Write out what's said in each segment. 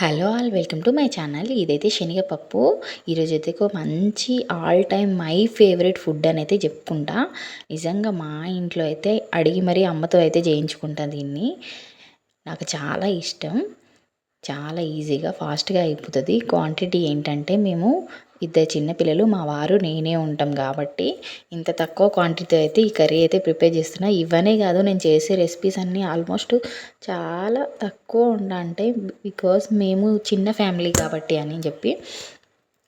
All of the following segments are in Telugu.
Hello all welcome to my channel. ఇదైతే శనగపప్పు. ఈరోజైతే ఒక మంచి all time my favourite food అని అయితే చెప్పుకుంటా. నిజంగా మా ఇంట్లో అయితే అడిగి మరీ అమ్మతో అయితే చేయించుకుంటాను దీన్ని. నాకు చాలా ఇష్టం. చాలా ఈజీగా ఫాస్ట్గా అయిపోతుంది. క్వాంటిటీ ఏంటంటే మేము ఇద్దరు చిన్నపిల్లలు, మా వారు, నేనే ఉంటాం కాబట్టి ఇంత తక్కువ క్వాంటిటీ అయితే ఈ కర్రీ అయితే ప్రిపేర్ చేస్తున్నా. ఇవనే కాదు, నేను చేసే రెసిపీస్ అన్నీ ఆల్మోస్ట్ చాలా తక్కువ అంటే బికాస్ మేము చిన్న ఫ్యామిలీ కాబట్టి అని చెప్పి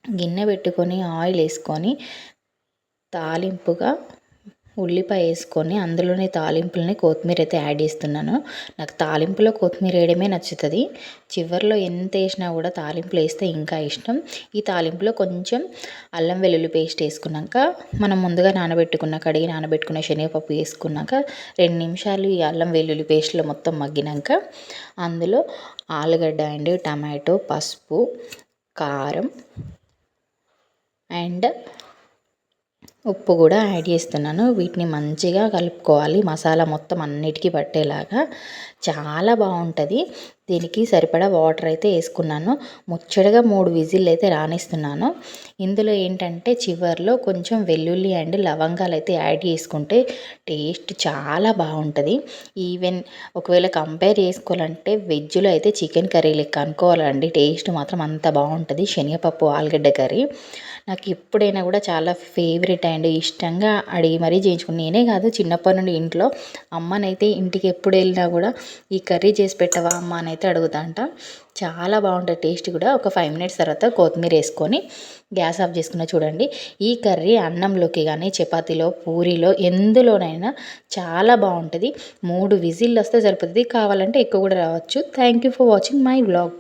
గిన్నె పెట్టుకొని ఆయిల్ వేసుకొని తాలింపుగా ఉల్లిపాయ వేసుకొని అందులోనే తాలింపులని కొత్తిమీర అయితే యాడ్ చేస్తున్నాను. నాకు తాలింపులో కొత్తిమీర వేయడమే నచ్చుతుంది. చివరిలో ఎంత వేసినా కూడా తాలింపులో వేస్తే ఇంకా ఇష్టం. ఈ తాలింపులో కొంచెం అల్లం వెల్లుల్లి పేస్ట్ వేసుకున్నాక మనం ముందుగా కడిగి నానబెట్టుకున్న శనగపప్పు వేసుకున్నాక 2 నిమిషాలు ఈ అల్లం వెల్లుల్లి పేస్ట్లో మొత్తం మగ్గినాక అందులో ఆలుగడ్డ అండ్ టమాటో, పసుపు, కారం అండ్ ఉప్పు కూడా యాడ్ చేస్తున్నాను. వీటిని మంచిగా కలుపుకోవాలి. మసాలా మొత్తం అన్నిటికీ పట్టేలాగా చాలా బాగుంటుంది. దీనికి సరిపడా వాటర్ అయితే వేసుకున్నాను. ముచ్చటగా 3 విజిల్ అయితే రానిస్తున్నాను. ఇందులో ఏంటంటే చివర్లో కొంచెం వెల్లుల్లి అండ్ లవంగాలు అయితే యాడ్ చేసుకుంటే టేస్ట్ చాలా బాగుంటుంది. ఈవెన్ ఒకవేళ కంపేర్ చేసుకోవాలంటే వెజ్లో అయితే చికెన్ కర్రీ లెక్క అనుకోవాలండి. టేస్ట్ మాత్రం అంత బాగుంటుంది శనగపప్పు ఆలుగడ్డ కర్రీ. నాకు ఎప్పుడైనా కూడా చాలా ఫేవరెట్ అండ్ ఇష్టంగా అడిగి మరీ చేయించుకుని, నేనే కాదు చిన్నప్పటి నుండి ఇంట్లో అమ్మనైతే ఇంటికి ఎప్పుడు వెళ్ళినా కూడా ఈ కర్రీ చేసి పెట్టవా అమ్మ అని అయితే అడుగుతాంట. చాలా బాగుంటుంది టేస్ట్ కూడా. ఒక 5 మినిట్స్ తర్వాత కొత్తిమీర వేసుకొని గ్యాస్ ఆఫ్ చేసుకున్న చూడండి. ఈ కర్రీ అన్నంలోకి కానీ చపాతీలో, పూరీలో ఎందులోనైనా చాలా బాగుంటుంది. 3 విజిల్లు వస్తే సరిపోతుంది. కావాలంటే ఎక్కువ కూడా రావచ్చు. Thank you for watching my vlog.